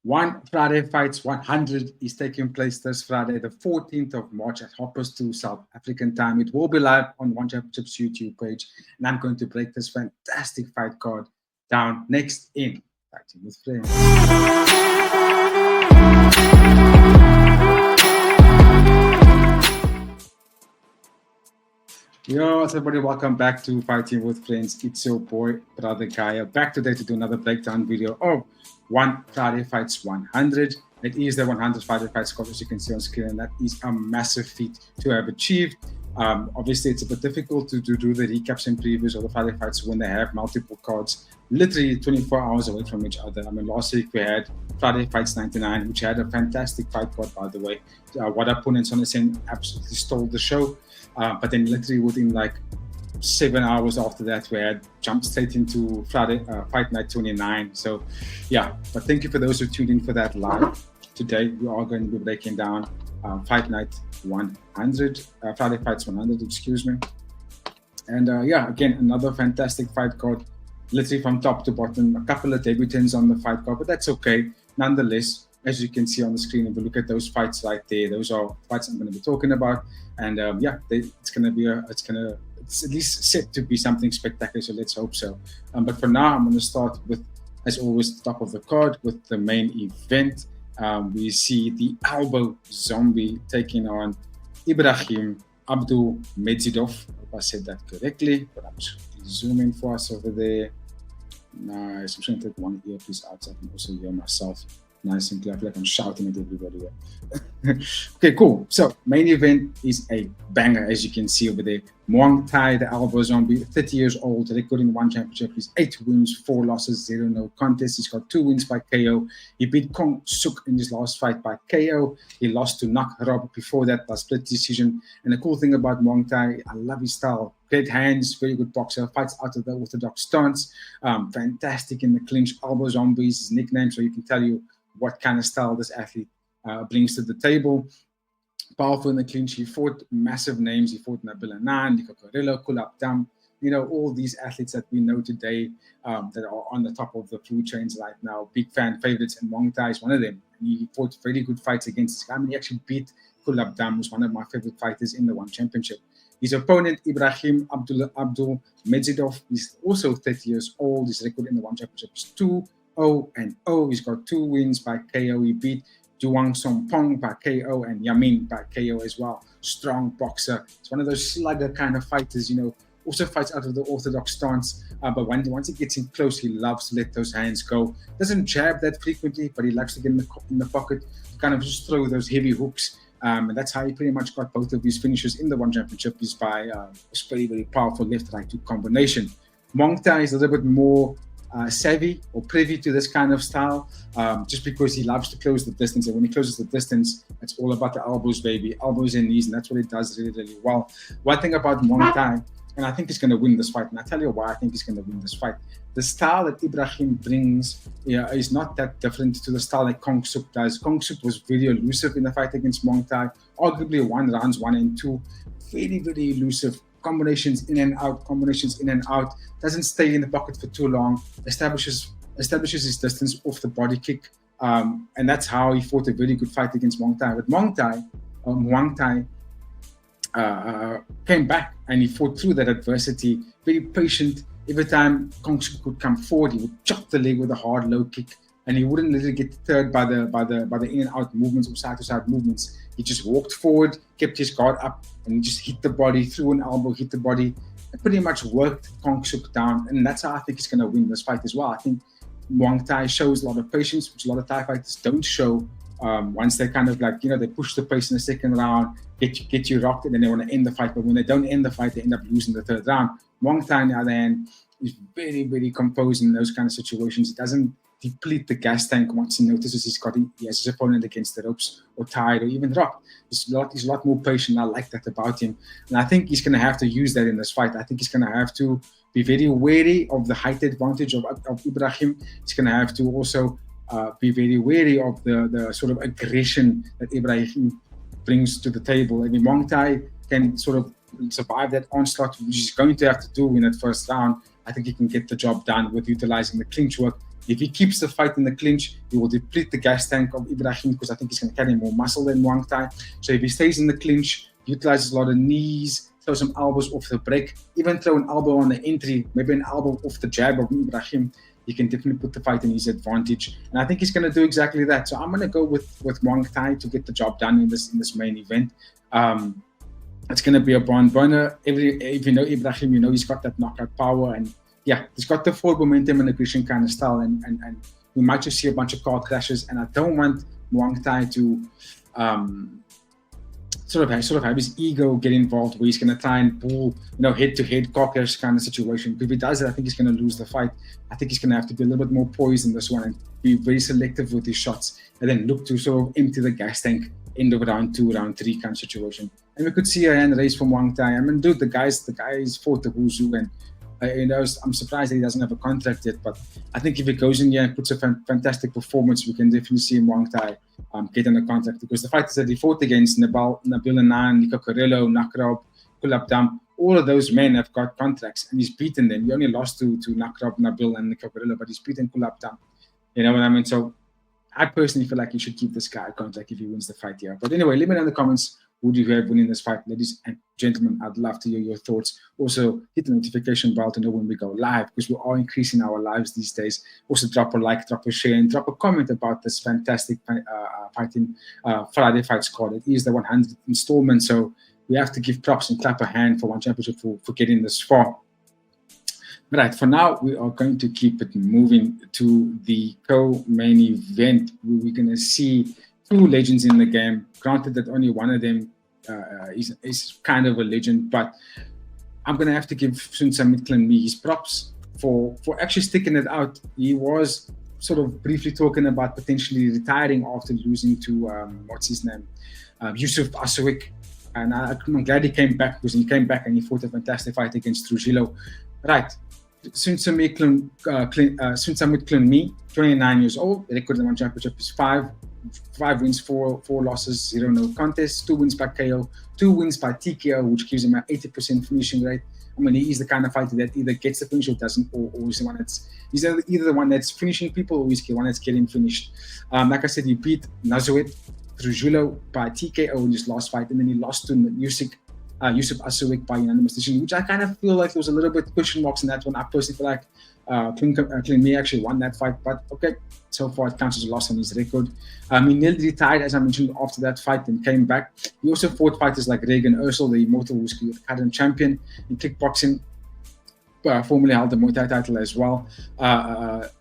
One Friday Fights 100 is taking place this Friday, the 14th of March at 2:30 South African time. It will be live on One Championship's YouTube page, and I'm going to break this fantastic fight card down next in Fighting with Friends. Yo, what's everybody? Welcome back to Fighting with Friends. It's your boy, Brother Kaya, back today to do another breakdown video of One Friday Fights 100. It is the 100 Friday Fights card, as you can see on screen, and that is a massive feat to have achieved. Obviously, it's a bit difficult to do the recaps and previews of the Friday Fights when they have multiple cards, literally 24 hours away from each other. I mean, last week we had Friday Fights 99, which had a fantastic fight card, by the way. What opponents on the scene absolutely stole the show. But then literally within like 7 hours after that, we had jumped straight into Friday Fight Night 29. So yeah, but thank you for those who tuned in for that live. Today, we are going to be breaking down Fight Night 100, Friday Fights 100, excuse me. And yeah, again, another fantastic fight card, literally from top to bottom. A couple of debutants on the fight card, but that's okay. Nonetheless, as you can see on the screen, if you look at those fights right there, those are fights I'm going to be talking about. And yeah, it's at least set to be something spectacular. So let's hope so. But for now, I'm going to start with, as always, the top of the card with the main event. We see the elbow zombie taking on Ibragim Abdulemdzidov. I hope I said that correctly, but I'm just zooming for us over there. Nice. I'm trying to take one earpiece out so I can also hear myself nice and clear. I feel like I'm shouting at everybody here. Okay, cool. So main event is a banger, as you can see over there. Muangthai, the elbow zombie, 30 years old, recording one championship. He's 8 wins, 4 losses, 0 no contests. He's got 2 wins by KO. He beat Kong Suk in his last fight by KO. He lost to Nak Rob before that by split decision. And the cool thing about Muangthai, I love his style. Great hands, very good boxer, fights out of the orthodox stance. Fantastic in the clinch. Elbow zombie is his nickname, so you can tell you what kind of style this athlete brings to the table. Powerful in the clinch. He fought massive names. He fought Nabil Anan, Nico Corrillo, Kulap Dam. You know, all these athletes that we know today that are on the top of the food chains right now. Big fan favorites, and Muangthai is one of them. He fought very good fights against this guy. I mean, he actually beat Kulap Dam, who's one of my favorite fighters in the One Championship. His opponent, Ibrahim Abdulemdzidov, is also 30 years old. His record in the One Championship is 2-0-0. He's got 2 wins by KO. He beat Duang Sompong by KO and Yamin by KO as well. Strong boxer. It's one of those slugger kind of fighters, you know, also fights out of the orthodox stance. But once he gets in close, he loves to let those hands go. Doesn't jab that frequently, but he likes to get in the pocket to kind of just throw those heavy hooks. And that's how he pretty much got both of his finishes in the One Championship, is by a very, very powerful left-right hook combination. Muangthai is a little bit more savvy or privy to this kind of style, just because he loves to close the distance. And when he closes the distance, it's all about the elbows, baby. Elbows and knees, and that's what he does really, really well. One thing about Muangthai, and I think he's going to win this fight, and I'll tell you why I think he's going to win this fight. The style that Ibrahim brings is not that different to the style that Kong Suk does. Kong Suk was very elusive in the fight against Muangthai, arguably won rounds 1 and 2. Very, very elusive. Combinations in and out, doesn't stay in the pocket for too long, establishes his distance off the body kick, and that's how he fought a very good fight against Muangthai. But Muangthai came back and he fought through that adversity, very patient. Every time Kong Suk would come forward, he would chop the leg with a hard low kick, and he wouldn't let it get deterred by the in and out movements or side to side movements. He just walked forward, kept his guard up, and just hit the body, threw an elbow, hit the body, and pretty much worked Kong Suk down. And that's how I think he's going to win this fight as well. I think Muangthai shows a lot of patience, which a lot of Thai fighters don't show. Once they kind of like, you know, they push the pace in the second round, get you rocked, and then they want to end the fight. But when they don't end the fight, they end up losing the third round. Muangthai, on the other hand, is very, very composed in those kind of situations. He doesn't deplete the gas tank once he notices he has his opponent against the ropes or tied or even rocked. He's a lot more patient. I like that about him. And I think he's going to have to use that in this fight. I think he's going to have to be very wary of the height advantage of Ibrahim. He's going to have to also be very wary of the sort of aggression that Ibrahim brings to the table. I mean, Muangthai can sort of survive that onslaught, which he's going to have to do in that first round. I think he can get the job done with utilizing the clinch work If he keeps the fight in the clinch, he will deplete the gas tank of Ibrahim, because I think he's going to carry more muscle than Muangthai. So if he stays in the clinch, utilizes a lot of knees, throw some elbows off the break, even throw an elbow on the entry, maybe an elbow off the jab of Ibrahim, he can definitely put the fight in his advantage. And I think he's going to do exactly that. So I'm going to go with Muangthai to get the job done in this main event. It's going to be a barn burner. If you know Ibrahim, you know he's got that knockout power, and yeah, he's got the forward momentum and aggression kind of style, and we might just see a bunch of car crashes. And I don't want Muangthai to sort of have his ego get involved, where he's going to try and pull, head-to-head car crash kind of situation. If he does it, I think he's going to lose the fight. I think he's going to have to be a little bit more poised in this one and be very selective with his shots, and then look to sort of empty the gas tank end of round 2, round 3 kind of situation. And we could see a hand raise from Muangthai. I mean, dude, the guy's fought the who's who, and I'm surprised that he doesn't have a contract yet. But I think if he goes in here and puts a fantastic performance, we can definitely see Muangthai get on a contract, because the fighters that he fought against, Nabil Anan, Nico Carrillo, Nakrab, Kulabdam, all of those men have got contracts, and he's beaten them. He only lost to Nakrab, Nabil, and Nico Carrillo, but he's beaten Kulabdam. You know what I mean? So I personally feel like you should keep this guy a contract if he wins the fight here. But anyway, let me know in the comments, who do you have winning this fight? Ladies and gentlemen, I'd love to hear your thoughts. Also, hit the notification bell to know when we go live, because we are increasing our lives these days. Also, drop a like, drop a share, and drop a comment about this fantastic fighting Friday Fights card. It is the 100th installment, so we have to give props and clap a hand for One Championship for getting this far. Right, for now, we are going to keep it moving to the co-main event, where we're going to see two legends in the game. Granted that only one of them is kind of a legend, but I'm going to have to give Sinsamut Klinmee his props for actually sticking it out. He was sort of briefly talking about potentially retiring after losing to, Yusuf Aswik. And I'm glad he came back, because he came back and he fought a fantastic fight against Trujillo. Right. Sinsamut Klinmee, 29 years old. The record in the One Championship is 5 wins, 4 losses, 0 no contests, 2 wins by KO, 2 wins by TKO, which gives him an 80% finishing rate. I mean, he is the kind of fighter that either gets the finish or doesn't, or is the one he's either the one that's finishing people, or he's the one that's getting finished. Like I said, he beat Nazuet Trujillo by TKO in his last fight, and then he lost to Yusuf Aswik by unanimous decision, which I kind of feel like there was a little bit question marks in that one. I personally feel like Klinmee actually won that fight, but okay, so far it counts as a loss on his record. He nearly retired, as I mentioned, after that fight, and came back. He also fought fighters like Regan Ursel, the immortal whiskey current champion in kickboxing, formerly held the Muay Thai title as well.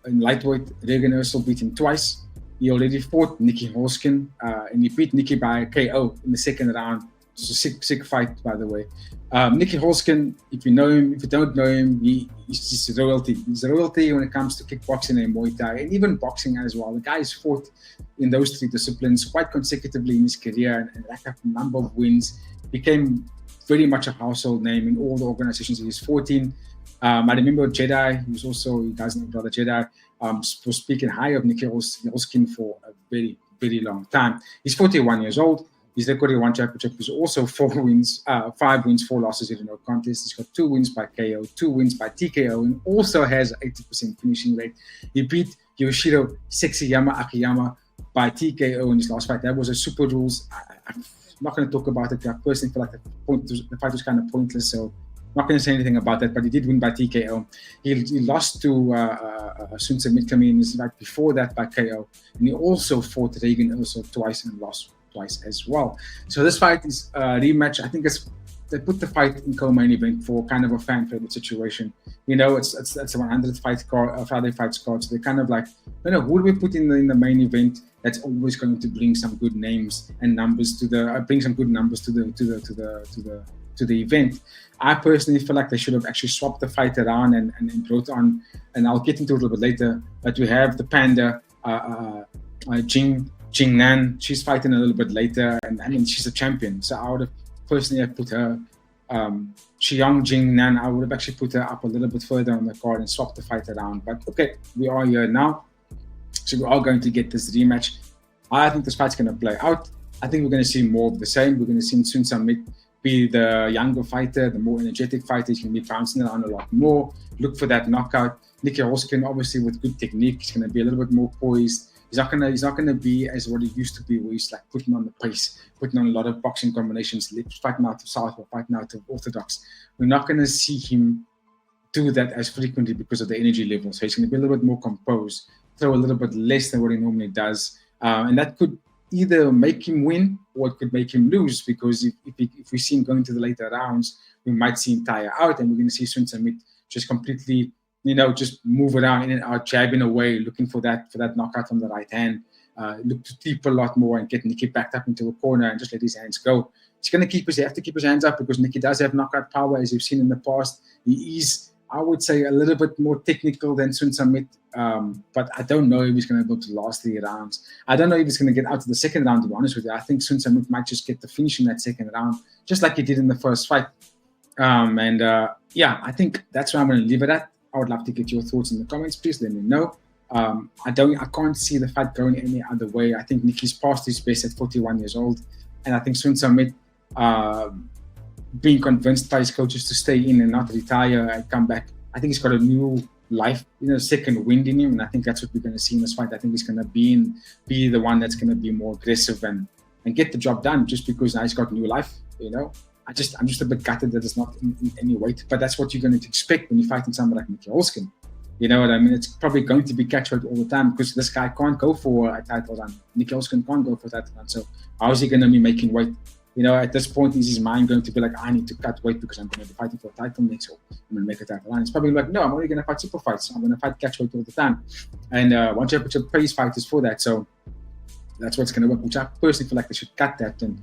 In lightweight, Regan Ursel beat him twice. He already fought Nieky Holzken, and he beat Nieky by KO in the second round. It's a sick fight, by the way. Nieky Holzken, if you know him, if you don't know him, he's just royalty. He's royalty when it comes to kickboxing and Muay Thai, and even boxing as well. The guy has fought in those 3 disciplines quite consecutively in his career, and racked up a number of wins. Became very much a household name in all the organizations he's fought in. I remember Jedi, he was also, you guys know brother Jedi, was speaking high of Nieky Holzken for a very, very long time. He's 41 years old. His record in One Championship is also 4 wins, 5 wins, 4 losses in no contest. He's got 2 wins by KO, 2 wins by TKO, and also has 80% finishing rate. He beat Yoshiro Sexyama Akiyama by TKO in his last fight. That was a super rules. I'm not going to talk about it. I personally feel like the fight was kind of pointless, so I'm not going to say anything about that, but he did win by TKO. He lost to Sinsamut Klinmee in his fight before that by KO, and he also fought Regan also twice and lost twice as well. So this fight is a rematch. I think they put the fight in co-main event for kind of a fan favorite situation. You know, it's a 100th fight card, Friday Fights card. So they kind of like, who do we put in the main event that's always going to bring some good names and numbers to the bring some good numbers to the event. I personally feel like they should have actually swapped the fight around and brought on, and I'll get into it a little bit later, but we have the Panda Xiong Jing Nan. She's fighting a little bit later, and I mean, she's a champion, so I would have personally put her Xiong Jing Nan, I would have actually put her up a little bit further on the card and swapped the fight around. But okay, we are here now, so we are going to get this rematch. I think this fight's going to play out. I think we're going to see more of the same. We're going to see Sinsamut be the younger fighter, the more energetic fighter. He's going to be bouncing around a lot more. Look for that knockout. Nieky Holzken, obviously with good technique, he's going to be a little bit more poised. He's not gonna be as what he used to be, where he's like putting on the pace, putting on a lot of boxing combinations, fighting out of southpaw, fighting out of orthodox. We're not gonna see him do that as frequently because of the energy level. So he's gonna be a little bit more composed, throw a little bit less than what he normally does, and that could either make him win or it could make him lose, because if we see him going to the later rounds, we might see him tire out, and we're gonna see Sinsamut just completely, just move around in and out, jabbing away, looking for that knockout from the right hand. Look to deep a lot more and get Nieky backed up into a corner and just let his hands go. He's going to have to keep his hands up, because Nieky does have knockout power, as you've seen in the past. He is, I would say, a little bit more technical than Sinsamut, but I don't know if he's going to be able to last 3 rounds. I don't know if he's going to get out to the second round, to be honest with you. I think Sinsamut might just get the finish in that second round, just like he did in the first fight. I think that's where I'm going to leave it at. I would love to get your thoughts in the comments. Please let me know. I can't see the fight going any other way. I think Nieky's past his best at 41 years old, and I think Sinsamut, being convinced by his coaches to stay in and not retire and come back, I think he's got a new life, second wind in him, and I think that's what we're going to see in this fight. I think he's going to be the one that's going to be more aggressive and get the job done, just because now he's got new life. I'm just a bit gutted that it's not in any weight, but that's what you're going to expect when you're fighting someone like Nieky Holzken. You know what I mean? It's probably going to be catch weight all the time, because this guy can't go for a title run. Nieky Holzken can't go for a title run. So how is he going to be making weight? At this point, is his mind going to be like, I need to cut weight because I'm going to be fighting for a title next, or I'm going to make a title run? It's probably like, no, I'm only going to fight super fights. I'm going to fight catch weight all the time. And one championship pays fighters for that. So that's what's going to work, which I personally feel like they should cut that, and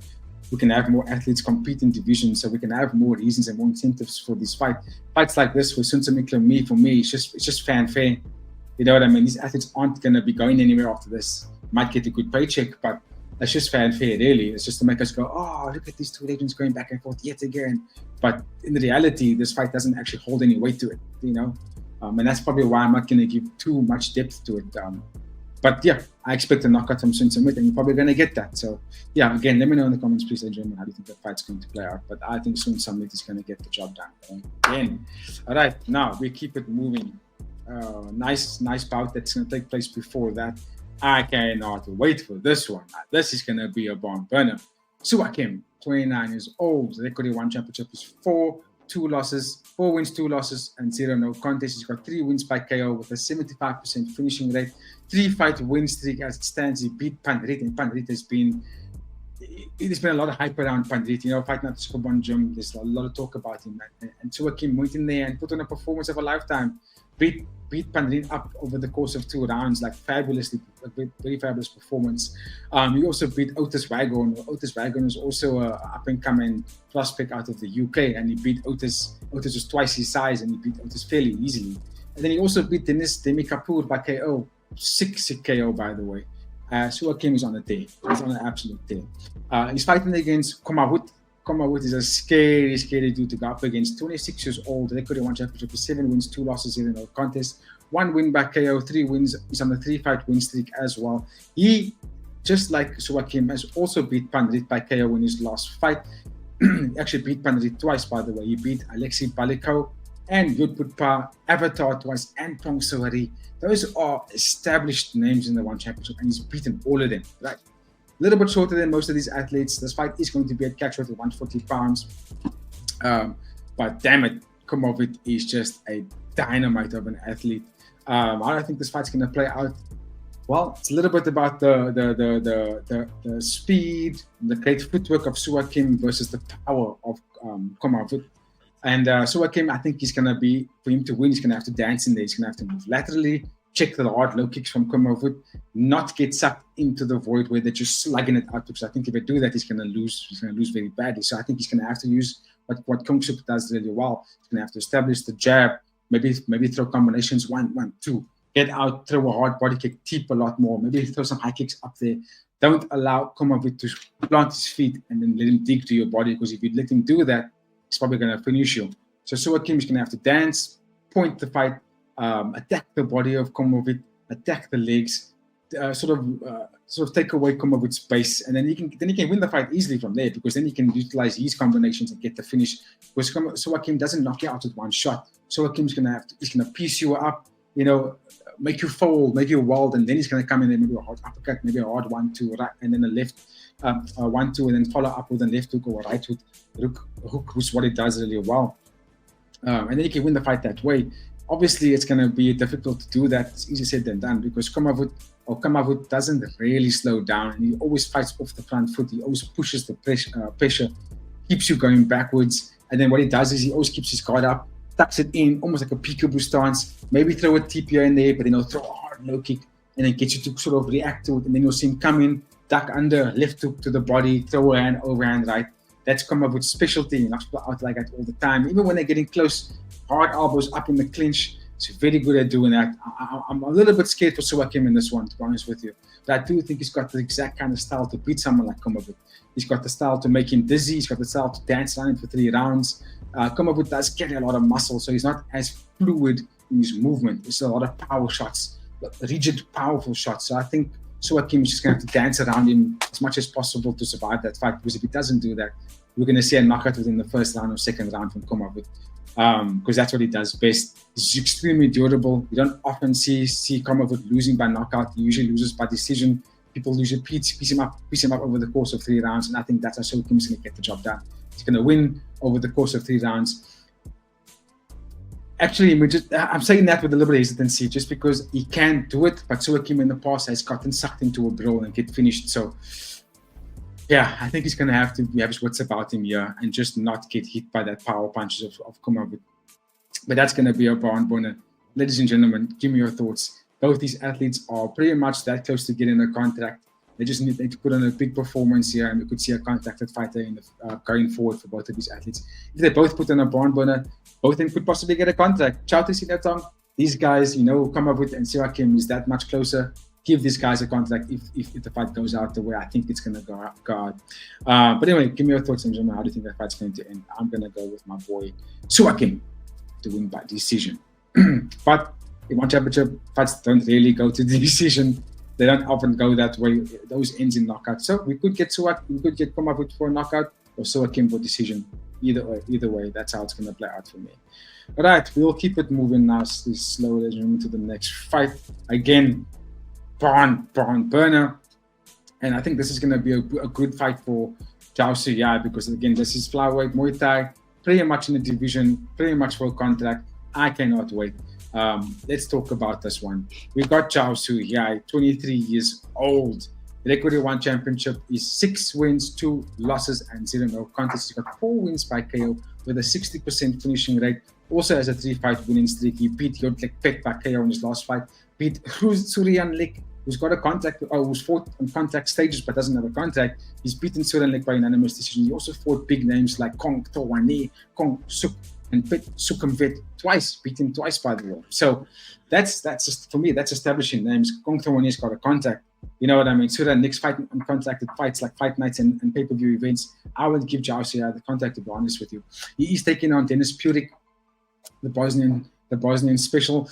we can have more athletes compete in divisions, so we can have more reasons and more incentives for these fights like this. For Sinsamut Klinmee, for me, it's just fanfare. You know what I mean? These athletes aren't going to be going anywhere after this. Might get a good paycheck, but that's just fanfare, really. It's just to make us go, oh, look at these two legends going back and forth yet again. But in reality, this fight doesn't actually hold any weight to it, and that's probably why I'm not going to give too much depth to it. But yeah, I expect a knockout from Sinsamut, and you're probably going to get that. So yeah, again, let me know in the comments, please, Adrian, how do you think the fight's going to play out? But I think Sinsamut is going to get the job done. Again. All right, now we keep it moving. Nice bout that's going to take place before that. I cannot wait for this one. This is going to be a barn burner. Suakim, 29 years old. The record he won championship is 4 wins, 2 losses, and 0 no contest. He's got 3 wins by KO with a 75% finishing rate, 3-fight win streak as it stands. He beat Pandrit, and Pandrit has been a lot of hype around Pandrit. Fighting at the Superbond gym, there's a lot of talk about him. And Suakim went in there and put on a performance of a lifetime. Beat Pandrit up over the course of 2 rounds, very fabulous performance. He also beat Otis Wagon. Otis Wagon is also an up-and-coming prospect out of the UK, and he beat Otis. Otis was twice his size, and he beat Otis fairly easily. And then he also beat Denis by KO. Sick KO, by the way. Suakim is on a tear. He's on an absolute tear. He's fighting against Komawut. Komawut is a scary dude to go up against. 26 years old, record in one championship is 7 wins, 2 losses, 0 no contest. 1 win by KO, 3 wins. He's on a 3-fight win streak as well. He, just like Suakim, has also beat Pandrit by KO in his last fight. He actually beat Pandrit twice, by the way. He beat Alexei Balikov and Yudputpa, Avatar twice, and Pong Sawari. Those are established names in the one championship, and he's beaten all of them, right? A little bit shorter than most of these athletes. This fight is going to be at catch weight at 140 pounds. But damn it, Komawut is just a dynamite of an athlete. I think this fight's going to play out. Well, it's a little bit about the speed, the great footwork of Suakim versus the power of Komawut. And Suakim, I think for him to win, he's going to have to dance in there. He's going to have to move laterally, check the hard low kicks from Komawut, not get sucked into the void where they're just slugging it out. Because I think if they do that, he's going to lose. He's going to lose very badly. So I think he's going to have to use what Komawut does really well. He's going to have to establish the jab, maybe throw combinations 1, 2, get out, throw a hard body kick, tip a lot more, maybe throw some high kicks up there. Don't allow Komawut to plant his feet and then let him dig to your body, because if you let him do that, he's probably going to finish you. So Suakim is going to have to dance, point the fight, attack the body of Komawut, attack the legs, sort of take away Komawut's pace, and then he can win the fight easily from there, because then he can utilize his combinations and get the finish. Because Suakim doesn't knock you out with one shot. Suakim's he's gonna piece you up, make you fold, make you wild, and then he's gonna come in and maybe a hard uppercut, maybe a hard 1-2, right, and then a left 1-2, and then follow up with a left hook or a right hook, which is what he does really well. And then you can win the fight that way. Obviously, it's going to be difficult to do that. It's easier said than done, because Komawut doesn't really slow down, and he always fights off the front foot. He always pushes the pressure, keeps you going backwards. And then what he does is he always keeps his guard up, tucks it in, almost like a peekaboo stance. Maybe throw a TPO in there, but then he'll throw a hard low kick, and then get you to sort of react to it. And then you'll see him come in, duck under, left hook to the body, throw a hand, overhand right. That's Komawut's specialty. He knocks people out like that all the time. Even when they're getting close, hard elbows up in the clinch. He's very good at doing that. I'm a little bit scared for Suakim in this one, to be honest with you. But I do think he's got the exact kind of style to beat someone like Komawut. He's got the style to make him dizzy. He's got the style to dance around him for 3 rounds. Komawut does carry a lot of muscle, so he's not as fluid in his movement. It's a lot of power shots, rigid, powerful shots. So I think Suakim is just going to have to dance around him as much as possible to survive that fight, because if he doesn't do that, we're going to see a knockout within the first round or second round from Komawut, because that's what he does best. He's extremely durable. You don't often see Komawut losing by knockout. He usually loses by decision. People usually piece him up over the course of 3 rounds, and I think that's how Suakim is going to get the job done. He's going to win over the course of 3 rounds. Actually, I'm saying that with a little bit of hesitancy, just because he can do it, but Suakim in the past has gotten sucked into a brawl and get finished. So, yeah, I think he's going to have to have his wits about him here and just not get hit by that power punches of Komawut. But that's going to be a barn burner. Ladies and gentlemen, give me your thoughts. Both these athletes are pretty much that close to getting a contract. They just need to put on a big performance here, and we could see a contracted fighter going forward for both of these athletes. If they both put on a barn burner, both of them could possibly get a contract. Ciao to Sinatong. These guys, Komawut and Suakim is that much closer. Give these guys a contract if the fight goes out the way I think it's going to go out. But anyway, give me your thoughts on how do you think that fight's going to end? I'm going to go with my boy Suakim to win by decision. But in one championship, fights don't really go to the decision. They don't often go that way. Those ends in knockout. So we could get Komawut for a knockout or Suakim for decision. Either way, that's how it's going to play out for me. All right, we'll keep it moving now slowly to the next fight. Again, barn burner. And I think this is going to be a good fight for Jaosuayai, because, again, this is flyweight Muay Thai, pretty much in the division, pretty much for a contract. I cannot wait. Let's talk about this one. We got Jaosuayai, 23 years old. Record 1 championship is 6 wins, 2 losses, and 0 no contests. He's got 4 wins by KO with a 60% finishing rate. Also has a 3-fight winning streak. He beat Yodlek Pek by KO in his last fight. Beat Surian Lek, who's got a contract, who's fought on contact stages but doesn't have a contract. He's beaten Surian Lek by unanimous decision. He also fought big names like Kong Towane, Kong Suk, and Pet Sukamvet twice, beaten twice by the way. So that's just, for me, that's establishing names. Kong Towane's got a contract. You know what I mean? Surian Lek's fighting on contracted fights like fight nights and pay-per-view events. I would give Jaosuayai the contract, to be honest with you. He is taking on Denis Puric, the Bosnian special.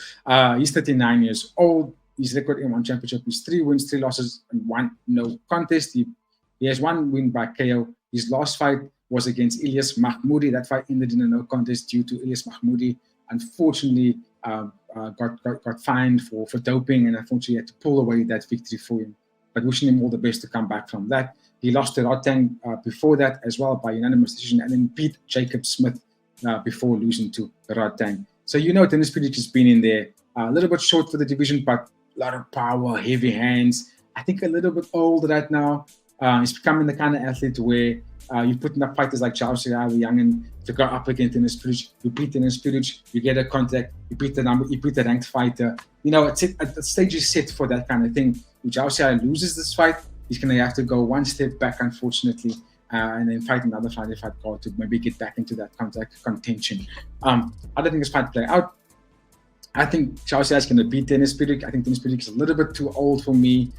He's 39 years old. His record in 1 championship is 3 wins, 3 losses, and 1 no contest. He has 1 win by KO. His last fight was against Ilyas Mahmoudi. That fight ended in a no contest due to Ilyas Mahmoudi, unfortunately, got fined for doping, and unfortunately had to pull away that victory for him. But wishing him all the best to come back from that. He lost to Rodtang before that as well by unanimous decision, and then beat Jacob Smith before losing to Rodtang. So Denis Puric has been in there. A little bit short for the division, but a lot of power, heavy hands. I think a little bit old right now. He's becoming the kind of athlete where you put in fighters like Jaosuayai, the youngin, to go up against Denis Puric. You beat Denis Puric, you get a contact, you beat the ranked fighter. The stage is set for that kind of thing. If Jaosuayai loses this fight, he's going to have to go 1 step back, unfortunately, and then fight another Friday fight card to maybe get back into that contact contention. I don't think this fight play out. I think Jaosuayai is going to beat Denis Puric. I think Denis Puric is a little bit too old for me.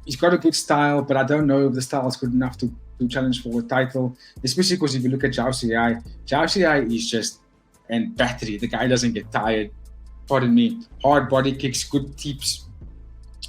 He's got a good style, but I don't know if the style is good enough to challenge for a title, especially because if you look at Jaosuayai is just and battery. The guy doesn't get tired. Pardon me. Hard body kicks, good teeps,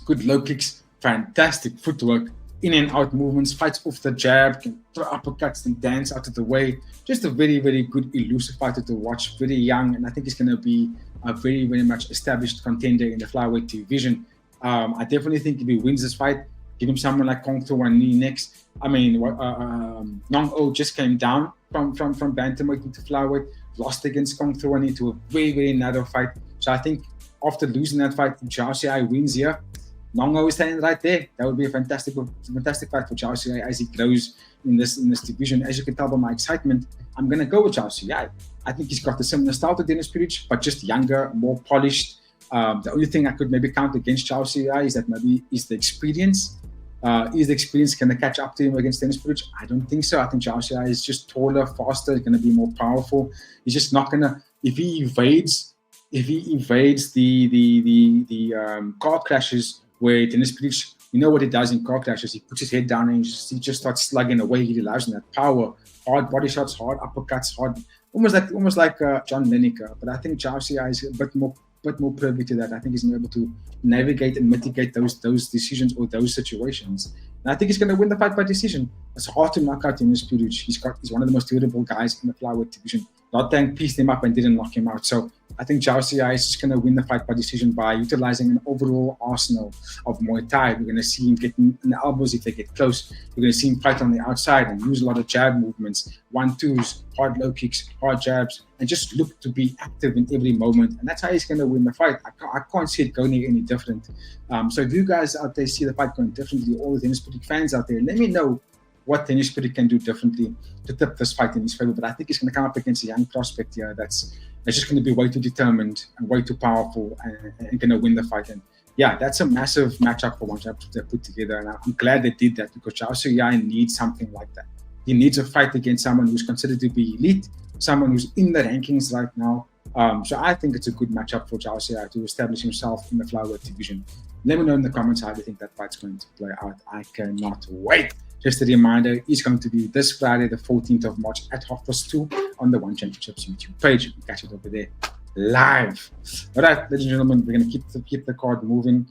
good low kicks, fantastic footwork, in and out movements, fights off the jab, can throw uppercuts and dance out of the way. Just a very, very good, elusive fighter to watch. Very young, and I think he's going to be a very, very much established contender in the flyweight division. I definitely think if he wins this fight, give him someone like Kong Thawani next. I mean, Nong O just came down from bantamweight into flyweight, lost against Kong Thawani to a very, very narrow fight. So I think after losing that fight, if Jaosuayai wins here, Nong O is standing right there. That would be a fantastic fight for Jaosuayai as he grows in this division. As you can tell by my excitement, I'm going to go with Jaosuayai. I think he's got the similar style to Denis Puric, but just younger, more polished. The only thing I could maybe count against Jaosuayai is that maybe is the experience. Is the experience going to catch up to him against Denis Puric? I don't think so. I think Jaosuayai is just taller, faster, going to be more powerful. He's just not going to, if he evades the car crashes where Denis Puric, you know what he does in car crashes? He puts his head down and he just starts slugging away. He relies on that power, hard body shots, hard uppercuts, almost like John Lineker. But I think Jaosuayai is a bit more privy to that. I think he's able to navigate and mitigate those decisions or those situations. And I think he's going to win the fight by decision. It's hard to knock out Denis Puric. He's one of the most durable guys in the flyweight division. Rodtang pieced him up and didn't knock him out. So I think Jaosuayai is just going to win the fight by decision by utilizing an overall arsenal of Muay Thai. We're going to see him getting in the elbows if they get close. We're going to see him fight on the outside and use a lot of jab movements, 1-2s, hard low kicks, hard jabs, and just look to be active in every moment. And that's how he's going to win the fight. I can't see it going any different. So if you guys out there see the fight going differently, all the Denis Puric fans out there, let me know what Denis Puric can do differently to tip this fight in his favor. But I think he's going to come up against a young prospect here that's just going to be way too determined and way too powerful and going to win the fight. And yeah, that's a massive matchup for one to put together. And I'm glad they did that because Jaosuayai needs something like that. He needs a fight against someone who's considered to be elite, someone who's in the rankings right now. So I think it's a good matchup for Jaosuayai to establish himself in the flyweight division. Let me know in the comments how you think that fight's going to play out. I cannot wait. Just a reminder, it's going to be this Friday, the 14th of March at 2:30 on the One Championships YouTube page. You can catch it over there live. All right, ladies and gentlemen, we're going to keep the card moving,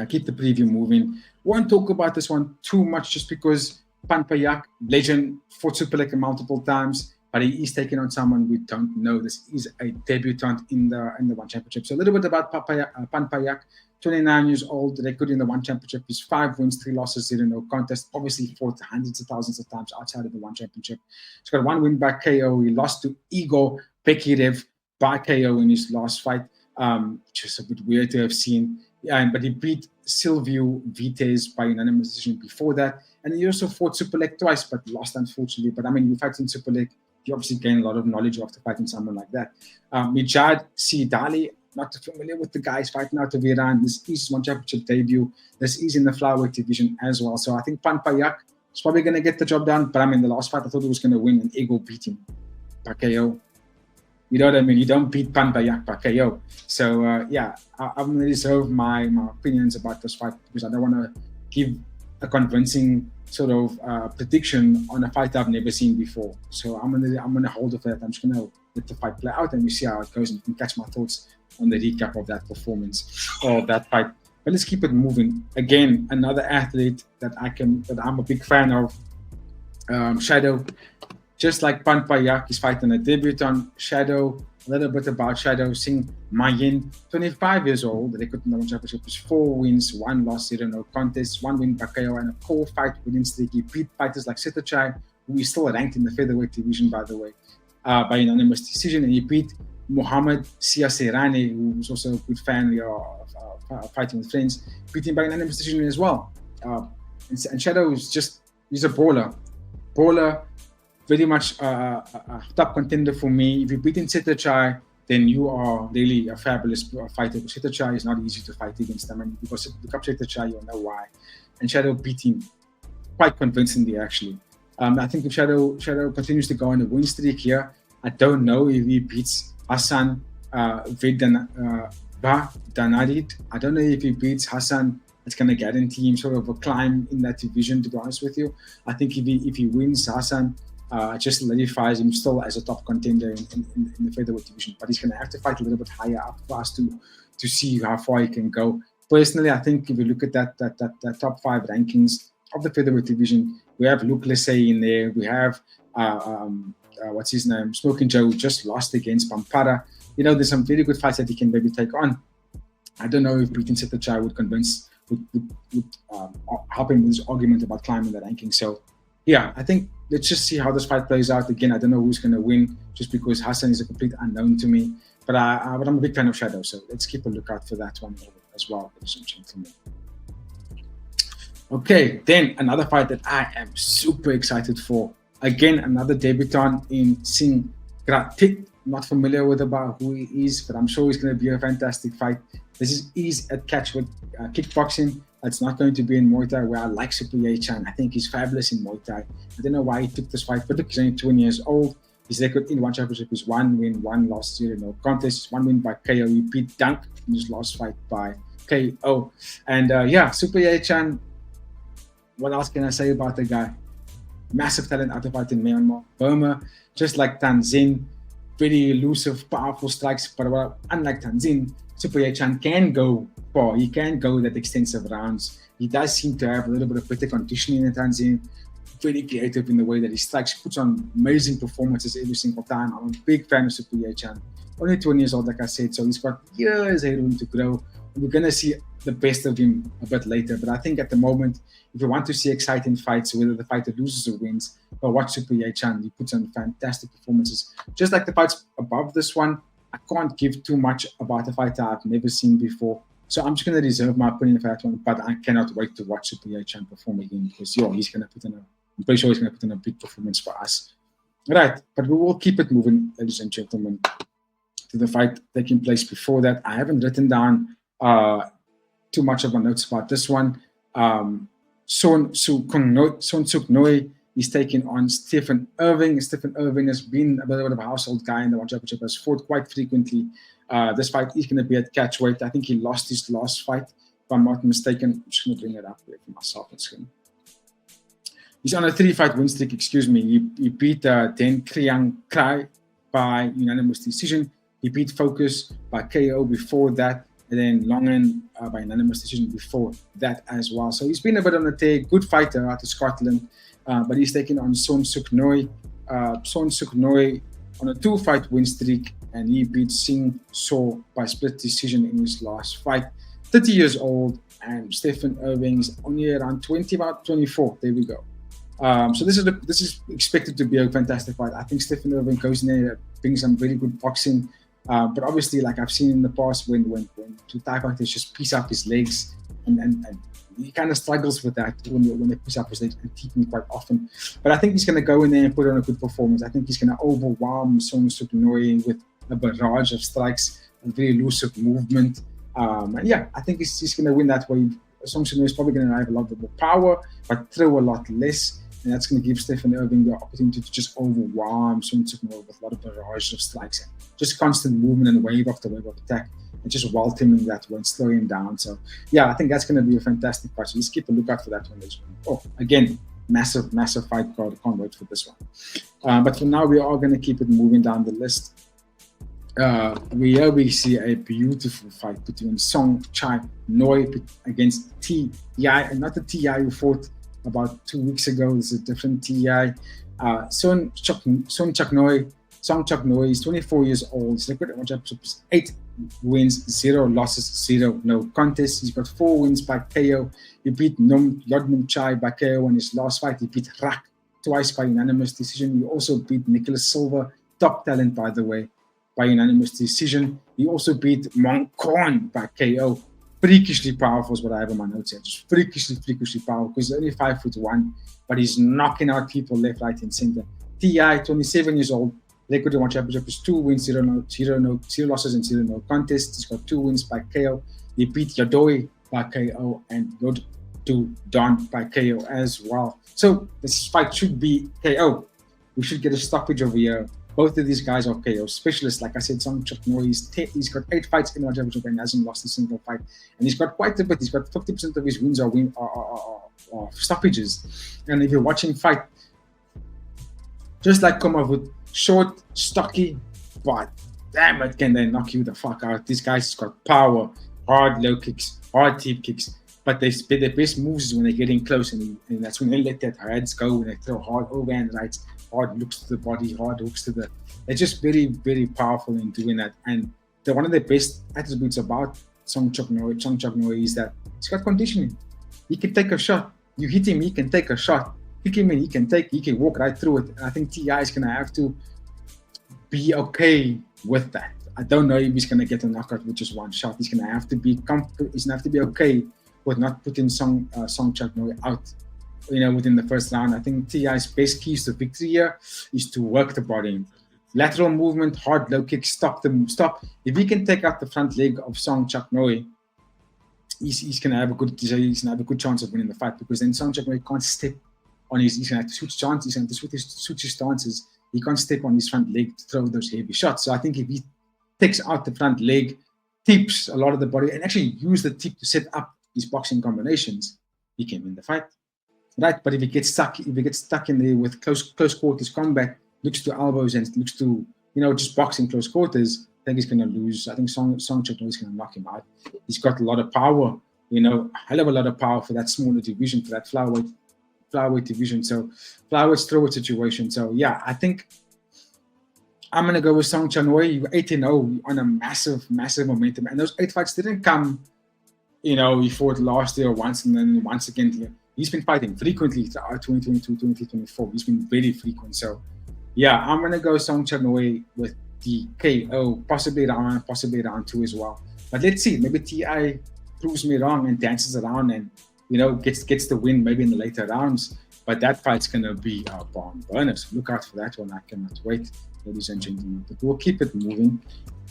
keep the preview moving. Won't talk about this one too much just because Panpayak, legend, fought Super League multiple times, but he is taking on someone we don't know. This is a debutant in the One Championship. So a little bit about Panpayak. 29 years old, record in the One Championship is 5 wins, 3 losses, 0 no contest. Obviously fought hundreds of thousands of times outside of the One Championship. He's got 1 win by KO. He lost to Igor Bekirev by KO in his last fight, which is a bit weird to have seen. But he beat Silvio Vitez by unanimous decision before that. And he also fought Super League twice, but lost unfortunately. But I mean, you fight in Super League, you obviously gain a lot of knowledge after fighting someone like that. Majid Seydali, not familiar with the guys fighting out of Iran. This is his One Championship debut. This is in the flyweight division as well. So I think Panpayak is probably going to get the job done. But I mean, the last fight I thought he was going to win, and Ego beat him by KO. You know what I mean? You don't beat Panpayak by KO. So yeah, I'm going to reserve my opinions about this fight because I don't want to give a convincing sort of prediction on a fight I've never seen before. So I'm gonna hold off that. I'm just gonna let the fight play out and we see how it goes, and you can catch my thoughts on the recap of that performance or that fight. But let's keep it moving. Again, another athlete that I'm a big fan of, Shadow. Just like Panpayak, he's fighting a debutant. Shadow, a little bit about Shadow. Singh Mayin, 25 years old. The record in the One Championship is 4 wins, 1 loss, 0 no contests, 1 win by KO, and a core fight winning streak. He beat fighters like Seydali, who is still ranked in the featherweight division, by the way, by unanimous decision. And he beat Muhammad Siaserani, who's also a good fan of fighting with friends, beat him by unanimous decision as well. And Shadow is he's a brawler. Very much a top contender for me. If you beat Seydali, then you are really a fabulous fighter. Seydali is not easy to fight against them, and because you look up Seydali, you'll know why. And Shadow beat him quite convincingly, actually. I think if Shadow continues to go on a win streak here, I don't know if he beats Hassan Vahdanirad. I don't know if he beats Hassan. It's going to guarantee him sort of a climb in that division, to be honest with you. I think if he wins Hassan, just solidifies him still as a top contender in the featherweight division. But he's going to have to fight a little bit higher up for us to see how far he can go. Personally, I think if you look at that top 5 rankings of the featherweight division, we have Luke Lesay in there. We have what's his name, Smoking Joe, who just lost against Pampara. There's some very good fights that he can maybe take on. I don't know if beating Setachai would help him with his argument about climbing the ranking. So, yeah, I think let's just see how this fight plays out. Again, I don't know who's going to win, just because Hassan is a complete unknown to me. But I'm a big fan of Shadow, so let's keep a lookout for that one as well, ladies and gentlemen. Okay, then another fight that I am super excited for. Again, another debutant in Sanggarthit. Not familiar with about who he is, but I'm sure he's going to be a fantastic fight. This is at catchweight kickboxing. It's not going to be in Muay Thai, where I like Suakim Chan. I think he's fabulous in Muay Thai. I don't know why he took this fight, but look, he's only 20 years old. His record in one championship is 1 win, 1 loss, 0 no contest. 1 win by KO. He beat Dunk in his last fight by KO. And Suakim Chan, what else can I say about the guy? Massive talent out of fight in Myanmar, Burma, just like Tanzin. Very elusive, powerful strikes, but unlike Tanzin, Suakim Chan can go far. He can go that extensive rounds. He does seem to have a little bit of better conditioning than Tanzin. Very creative in the way that he strikes, puts on amazing performances every single time. I'm a big fan of Suakim Chan. Only 20 years old, like I said, so he's got years ahead of him to grow. We're going to see the best of him a bit later, but I think at the moment, if you want to see exciting fights, whether the fighter loses or wins, but watch Suakim Chan. He puts on fantastic performances. Just like the fights above this one, I can't give too much about a fighter I've never seen before. So I'm just going to reserve my opinion for that one, but I cannot wait to watch Suakim Chan perform again, because he's going to put in I'm pretty sure he's going to put in a big performance for us. Right, but we will keep it moving, ladies and gentlemen, to the fight taking place before that. I haven't written down too much of my notes about this one. Sornsueknoi is taking on Stephen Irving. Stephen Irving has been a bit of a household guy in the One Championship, has fought quite frequently. This fight is going to be at catchweight. I think he lost his last fight, if I'm not mistaken. I'm just going to bring it up here for myself on screen. He's on a 3-fight win streak, He beat Den Kriang Krai by unanimous decision. He beat Focus by KO before that, and then Longen by unanimous decision before that as well. So he's been a bit on the tear. Good fighter out of Scotland, but he's taking on Sornsueknoi. Sornsueknoi on a 2-fight win streak, and he beat Sing So by split decision in his last fight. 30 years old, and Stephen Irving's only around 20, about 24. There we go. So this is expected to be a fantastic fight. I think Stephen Irving goes in there, brings some very good boxing. But obviously, like I've seen in the past, when two Thai fighters just piece up his legs, and he kind of struggles with that when they piece up his legs and keep him quite often. But I think he's going to go in there and put on a good performance. I think he's going to overwhelm Sornsueknoi with a barrage of strikes and very elusive movement. I think he's going to win that way. Songchainoi is probably going to have a lot more power, but throw a lot less. And that's going to give Stephen Irving the opportunity to just overwhelm Sornsueknoi with a lot of barrage of strikes and just constant movement and wave after wave of attack, and just wild him in that way and slow him down. So, I think that's going to be a fantastic fight. So let's keep a lookout for that one. Oh, again, massive fight card. Can't wait for this one. But for now, we are going to keep it moving down the list. We see a beautiful fight between Songchainoi against Teeyai, and not the Teeyai who fought about 2 weeks ago. It's a different Teeyai. Songchainoi is 24 years old. His record at One Championship is 8 wins, 0 losses, 0 no contests. He's got 4 wins by KO. He beat Yodnum Chai by KO in his last fight. He beat Rak twice by unanimous decision. He also beat Nicholas Silva, top talent by the way, by unanimous decision. He also beat Muangthai by KO. Freakishly powerful is what I have in my notes here. Just freakishly powerful, because he's only 5'1", but he's knocking out people left, right, and center. Teeyai, 27 years old, record in One Championship is 2 wins, 0 losses, and 0 no contests. He's got 2 wins by KO. He beat Yodoi by KO and Yod Don by KO as well. So this fight should be KO. We should get a stoppage over here. Both of these guys are KO specialists. Like I said, Songchainoi, he's got 8 fights in One Championship and hasn't lost a single fight. And he's got quite a bit. He's got 50% of his wins are stoppages. And if you're watching fight, just like Komawut, short, stocky, but damn it, can they knock you the fuck out. These guys got power, hard low kicks, hard deep kicks. But their best moves is when they're getting close, and that's when they let that hands go, when they throw hard overhand rights, hard looks to the body, hard hooks to the. They're just very, very powerful in doing that. And one of the best attributes about Songchainoi is that he's got conditioning. He can take a shot. You hit him, he can take a shot. Kick him, and he can walk right through it. And I think Teeyai is gonna have to be okay with that. I don't know if he's gonna get a knockout with just one shot. He's gonna have to be comfortable. He's gonna have to be okay with not putting Songchainoi out, within the first round. I think Teeyai's best keys to victory here is to work the body. Lateral movement, hard low kick, stop. If he can take out the front leg of Songchainoi, he's gonna have a good chance of winning the fight, because then Songchainoi can't step on his. He's gonna have to switch chances. He's gonna have to switch his stances. He can't step on his front leg to throw those heavy shots. So I think if he takes out the front leg, tips a lot of the body, and actually use the tip to set up his boxing combinations, he can win the fight, right? But if he gets stuck in there with close quarters combat, looks to elbows and looks to just boxing close quarters, I think he's going to lose. I think Songchainoi is going to knock him out. He's got a lot of power, a hell of a lot of power for that smaller division, for that flyweight division. So flyweight strawweight situation. So yeah, I think I'm going to go with Songchainoi. 8-0 on a massive momentum, and those 8 fights didn't come. He fought last year once, and then once again here. He's been fighting frequently throughout 2022, 2024. He's been very frequent. So, yeah, I'm going to go Songchainoi with the KO, possibly round 2 as well. But let's see. Maybe Teeyai proves me wrong and dances around and, gets the win maybe in the later rounds. But that fight's going to be a bomb burner. So look out for that one. I cannot wait, ladies and gentlemen. But we'll keep it moving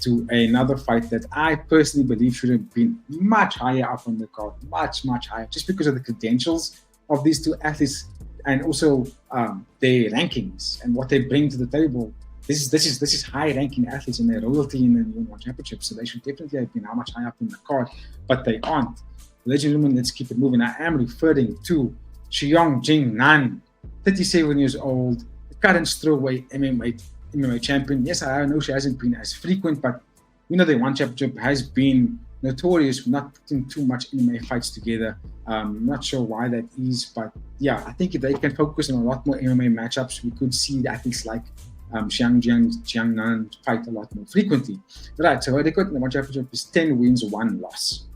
to another fight that I personally believe should have been much higher up on the card, much higher, just because of the credentials of these two athletes and also their rankings and what they bring to the table. This is high-ranking athletes and their royalty in the World Championship, so they should definitely have been much higher up in the card, but they aren't. Ladies and gentlemen, let's keep it moving. I am referring to Xiong Jing Nan, 37 years old, the current strawweight MMA champion. Yes, I know she hasn't been as frequent, but the One Championship has been notorious for not putting too much MMA fights together. I'm not sure why that is, but yeah, I think if they can focus on a lot more MMA matchups, we could see athletes like Xiong Jing Nan fight a lot more frequently. Right, so her record in the One Championship is 10 wins, 1 loss.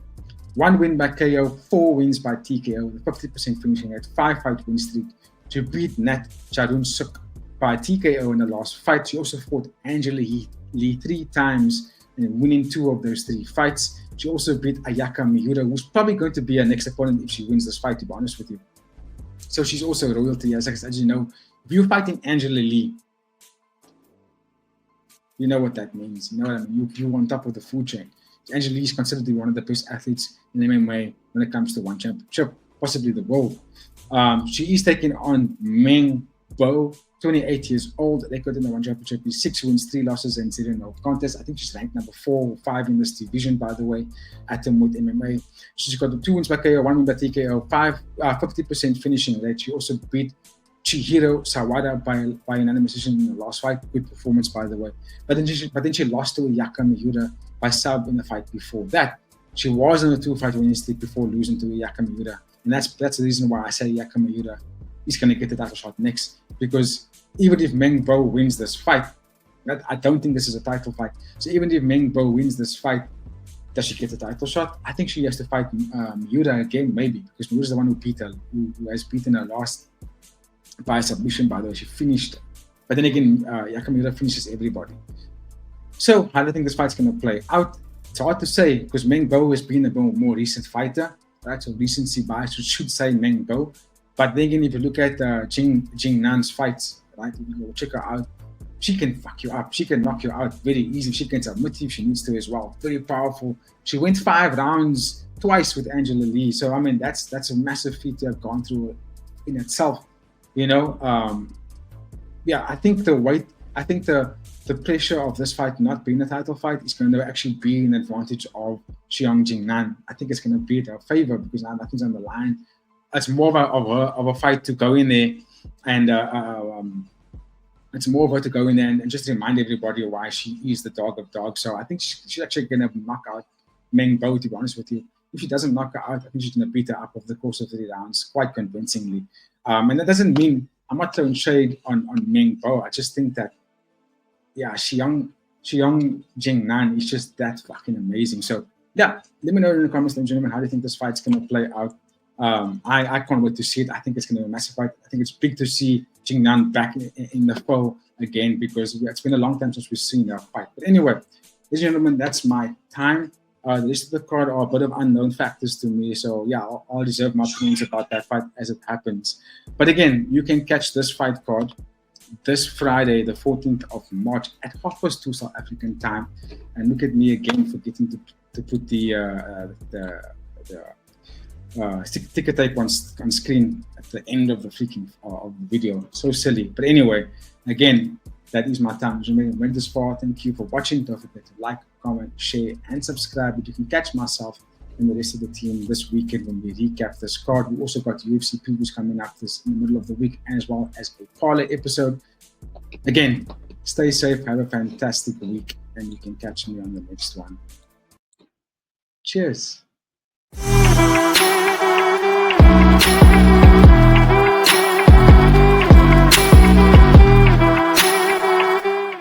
1 win by KO, 4 wins by TKO, with 50% finishing rate, 5-fight win streak. She beat Nat Charun-Suk by TKO in the last fight. She also fought Angela Lee 3 times and winning 2 of those 3 fights. She also beat Ayaka Miura, who's probably going to be her next opponent if she wins this fight, to be honest with you. So she's also royalty. As you know, if you're fighting Angela Lee, you know what that means. You know what I mean? You're on top of the food chain. Angela Lee is considered to be one of the best athletes in MMA when it comes to One Championship, possibly the world. She is taking on Meng, 28 years old. Record in the One Championship is 6 wins, 3 losses, and 0 no contests. I think she's ranked number 4 or 5 in this division, by the way, at Muay Thai MMA. She's got 2 wins by KO, 1 win by TKO, 50% finishing rate. She also beat Chihiro Sawada by unanimous decision in the last fight. Good performance, by the way. But then she lost to Ayaka Miura by sub in the fight before that. She was on a 2-fight winning streak before losing to Ayaka Miura, and that's the reason why I say Ayaka Miura is going to get the title shot next. Because even if Meng Bo wins this fight, I don't think this is a title fight. So even if Meng Bo wins this fight, does she get the title shot? I think she has to fight Miura again, maybe, because Miura's the one who has beaten her last by submission, by the way. She finished. But then again, Ayaka Miura finishes everybody. So how do I think this fight's going to play out? It's hard to say because Meng Bo has been a more recent fighter, right? So recency bias should say Meng Bo. But then again, if you look at Jing Nan's fights, right? If you go check her out, she can fuck you up. She can knock you out very easily. She can submit you if she needs to as well. Very powerful. She went 5 rounds twice with Angela Lee. So I mean, that's a massive feat to have gone through in itself. Yeah, I think the pressure of this fight not being a title fight is going to actually be an advantage of Xiong Jing Nan. I think it's going to be in her favor because now nothing's on the line. It's more of a fight to go in there and it's more of her to go in there and just remind everybody why she is the dog of dogs. So I think she's actually going to knock out Meng Bo, to be honest with you. if he doesn't knock her out, I think she's going to beat her up over the course of 3 rounds quite convincingly. And that doesn't mean I'm not throwing shade on Meng Bo. I just think that, yeah, Xiong Jing Nan is just that fucking amazing. So, yeah, let me know in the comments, ladies and gentlemen, how do you think this fight's going to play out? I can't wait to see it. I think it's going to be a massive fight. I think it's big to see Jing Nan back in the foe again, because it's been a long time since we've seen her fight. But anyway, ladies and gentlemen, that's my time. The rest of the card are a bit of unknown factors to me. So, yeah, I'll reserve my opinions about that fight as it happens. But again, you can catch this fight card this Friday, the 14th of March at 2:30 South African time. And look at me again forgetting to put the ticker tape on screen at the end of the freaking of the video. So silly. But anyway, again, that is my time. Went this far. Thank you for watching. Don't forget to like, comment, share, and subscribe. But you can catch myself and the rest of the team this weekend when we recap this card. We also got UFC previews coming up this in the middle of the week, as well as a parlay episode. Again, stay safe, have a fantastic week, and you can catch me on the next one. Cheers.